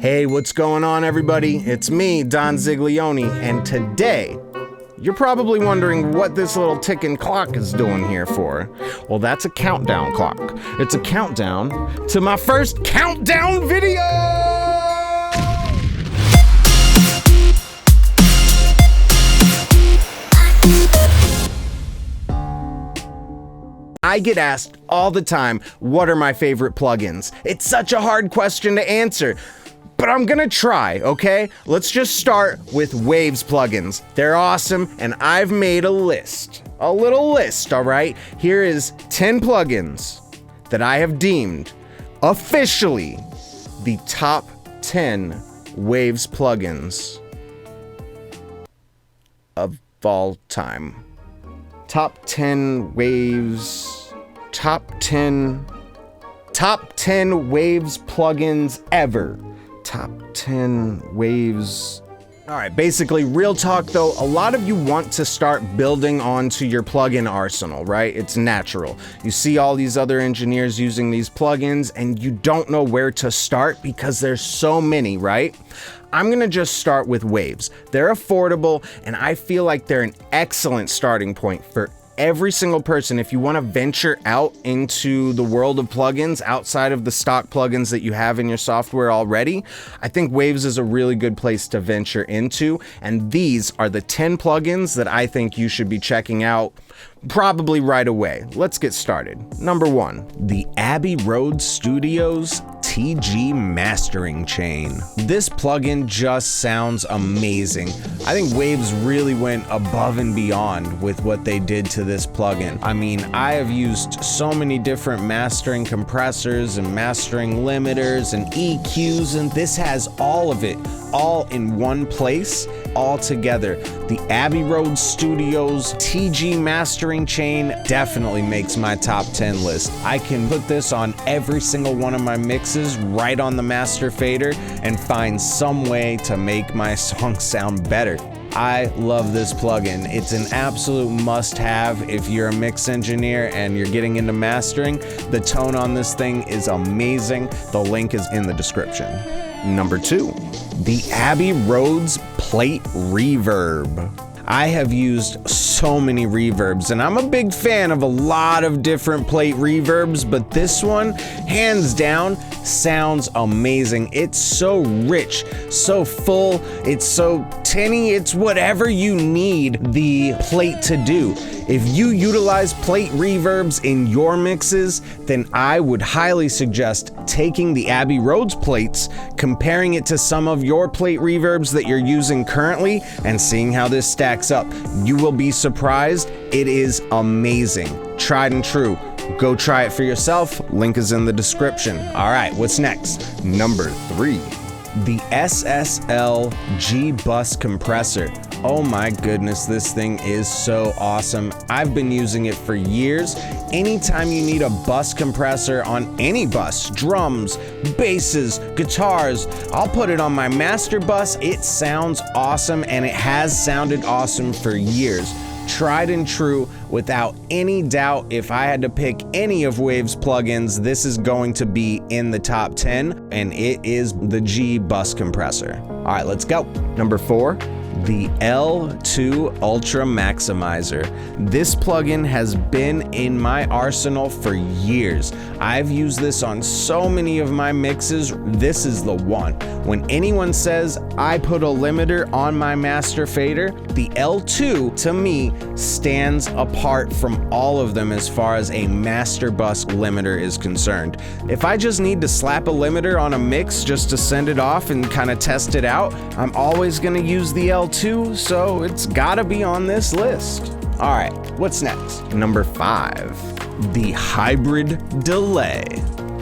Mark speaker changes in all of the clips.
Speaker 1: Hey, what's going on, everybody? It's me, DonZiglioni, and today, you're probably wondering what this little ticking clock is doing here for. Well, that's a countdown clock. It's a countdown to my first countdown video! I get asked all the time, what are my favorite plugins? It's such a hard question to answer, but I'm gonna try, okay? Let's just start with Waves plugins. They're awesome, and I've made a list. A little list, all right? Here is 10 plugins that I have deemed officially the top 10 Waves plugins of all time. Top 10 Waves, top 10 Waves plugins ever. Top 10 Waves. All right, basically, real talk though, a lot of you want to start building onto your plugin arsenal, right? It's natural. You see all these other engineers using these plugins and you don't know where to start because there's so many, right? I'm gonna just start with Waves. They're affordable and I feel like they're an excellent starting point for every single person. If you want to venture out into the world of plugins outside of the stock plugins that you have in your software already, I think Waves is a really good place to venture into. And these are the 10 plugins that I think you should be checking out probably right away. Let's get started. Number 1, the Abbey Rhodes Studios TG Mastering Chain. This plugin just sounds amazing. I think Waves really went above and beyond with what they did to this plugin. I mean, I have used so many different mastering compressors and mastering limiters and EQs, and this has all of it, all in one place, all together. The Abbey Rhodes Studios TG Mastering Chain definitely makes my top 10 list. I can put this on every single one of my mixes right on the master fader and find some way to make my song sound better. I love this plugin. It's an absolute must-have if you're a mix engineer and you're getting into mastering. The tone on this thing is amazing. The link is in the description. Number 2, the Abbey Rhodes Plate Reverb. I have used so many reverbs and I'm a big fan of a lot of different plate reverbs, but this one, hands down, sounds amazing. It's so rich, so full, it's so tinny, it's whatever you need the plate to do. If you utilize plate reverbs in your mixes, then I would highly suggest taking the Abbey Rhodes plates, comparing it to some of your plate reverbs that you're using currently, and seeing how this stacks up. You will be surprised. It is amazing. Tried and true. Go try it for yourself. Link is in the description. All right, what's next? Number 3, the SSL GBus Compressor. Oh my goodness, this thing is so awesome. I've been using it for years. Anytime you need a bus compressor on any bus, drums, basses, guitars, I'll put it on my master bus. It sounds awesome and it has sounded awesome for years. Tried and true, without any doubt. If I had to pick any of Waves plugins, this is going to be in the top 10, and it is the GBus Compressor. All right, let's go. Number 4, the L2 Ultramaximizer. This plugin has been in my arsenal for years. I've used this on so many of my mixes. This is the one. When anyone says I put a limiter on my master fader, the L2 to me stands apart from all of them as far as a master bus limiter is concerned. If I just need to slap a limiter on a mix just to send it off and kind of test it out, I'm always going to use the L2, so it's gotta be on this list. All right, what's next? Number 5, the Hybrid Delay,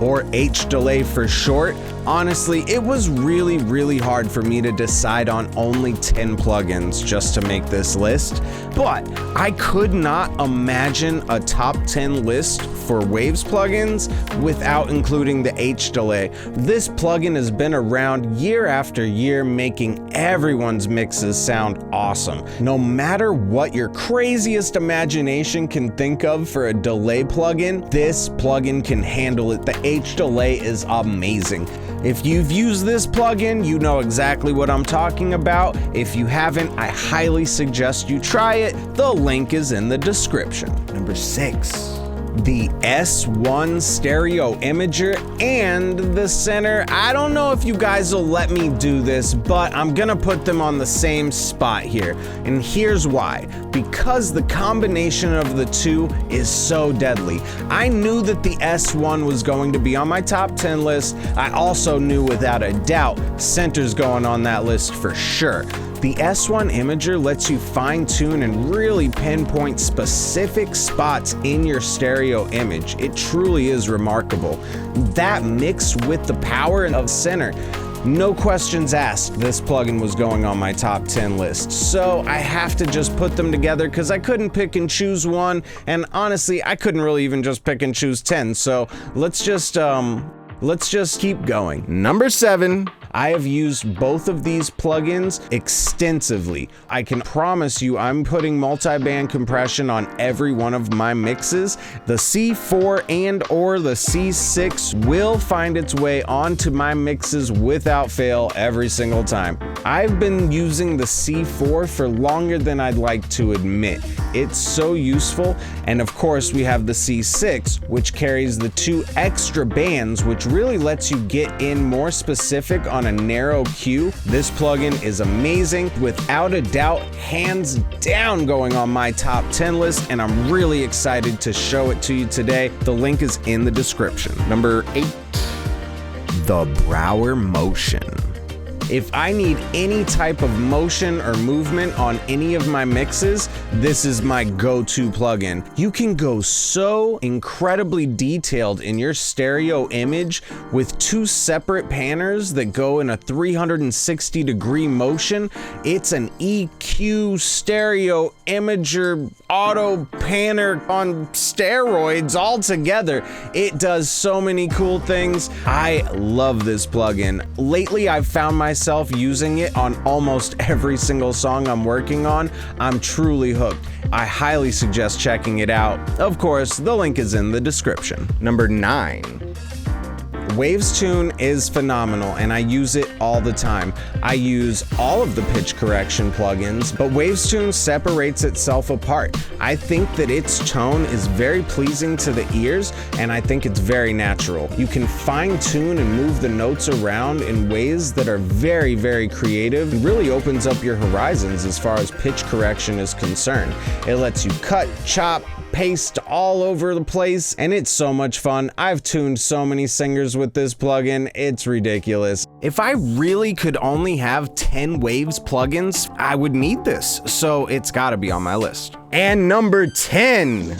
Speaker 1: or HDelay for short. Honestly, it was really hard for me to decide on only 10 plugins just to make this list, but I could not imagine a top 10 list for Waves plugins without including the HDelay. This plugin has been around year after year, making everyone's mixes sound awesome. No matter what your craziest imagination can think of for a delay plugin, this plugin can handle it. The HDelay is amazing. If you've used this plugin, you know exactly what I'm talking about. If you haven't, I highly suggest you try it. The link is in the description. Number 6. The S1 stereo imager and the center. I don't know if you guys will let me do this, but I'm gonna put them on the same spot here. And here's why. Because the combination of the two is so deadly. I knew that the S1 was going to be on my top 10 list. I also knew without a doubt center's going on that list for sure. The S1 imager lets you fine-tune and really pinpoint specific spots in your stereo image. It truly is remarkable. That mixed with the power of center, no questions asked, this plugin was going on my top 10 list. So I have to just put them together because I couldn't pick and choose one, and honestly, I couldn't really even just pick and choose 10. So let's just keep going. Number 7. I have used both of these plugins extensively. I can promise you I'm putting multiband compression on every one of my mixes. The C4 and or the C6 will find its way onto my mixes without fail every single time. I've been using the C4 for longer than I'd like to admit. It's so useful, and of course we have the C6, which carries the 2 extra bands, which really lets you get in more specific on a narrow cue. This plugin is amazing, without a doubt, hands down going on my top 10 list, and I'm really excited to show it to you today. The link is in the description. Number 8, the Brauer Motion. If I need any type of motion or movement on any of my mixes, this is my go-to plugin. You can go so incredibly detailed in your stereo image with 2 separate panners that go in a 360-degree motion. It's an EQ stereo imager auto panner on steroids altogether. It does so many cool things. I love this plugin. Lately, I've found myself using it on almost every single song I'm working on. I'm truly hooked. I highly suggest checking it out. Of course, the link is in the description. Number 9. WavesTune is phenomenal, and I use it all the time. I use all of the pitch correction plugins, but WavesTune separates itself apart. I think that its tone is very pleasing to the ears, and I think it's very natural. You can fine-tune and move the notes around in ways that are very, very creative and really opens up your horizons as far as pitch correction is concerned. It lets you cut, chop, paste all over the place, and it's so much fun. I've tuned so many singers with this plugin, it's ridiculous. If I really could only have 10 Waves plugins, I would need this, so it's gotta be on my list. And number 10.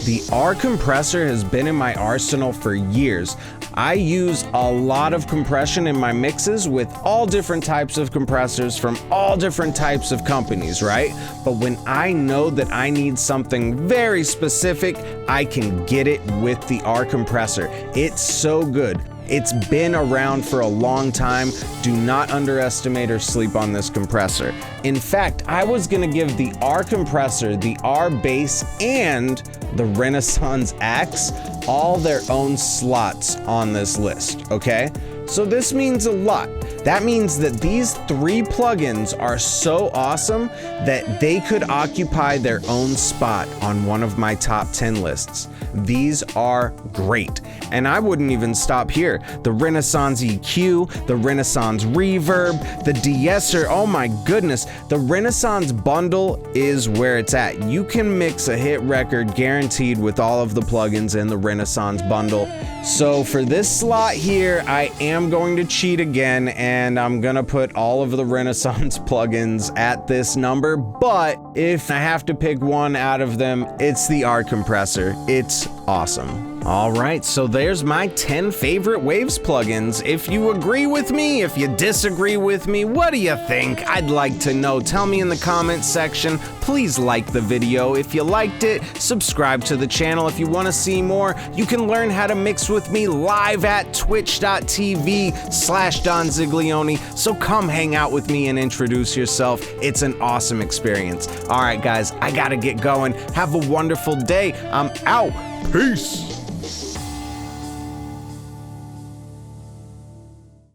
Speaker 1: The R-Compressor has been in my arsenal for years. I use a lot of compression in my mixes with all different types of compressors from all different types of companies, right? But when I know that I need something very specific, I can get it with the R-Compressor. It's so good. It's been around for a long time. Do not underestimate or sleep on this compressor. In fact, I was gonna give the R-Compressor, the R-Bass, and the Renaissance Axe all their own slots on this list, okay? So this means a lot. That means that these 3 plugins are so awesome that they could occupy their own spot on one of my top 10 lists. These are great. And I wouldn't even stop here. The Renaissance EQ, the Renaissance Reverb, the de-esser, oh my goodness. The Renaissance bundle is where it's at. You can mix a hit record guaranteed with all of the plugins in the Renaissance bundle. So for this slot here, I am going to cheat again, and I'm gonna put all of the Renaissance plugins at this number, but if I have to pick one out of them, it's the R-Compressor. It's awesome. All right, so there's my 10 favorite Waves plugins. If you agree with me, if you disagree with me, what do you think? I'd like to know. Tell me in the comments section. Please like the video if you liked it. Subscribe to the channel if you want to see more. You can learn how to mix with me live at twitch.tv/DonZiglioni. So come hang out with me and introduce yourself. It's an awesome experience. All right, guys, I gotta get going. Have a wonderful day. I'm out. Peace.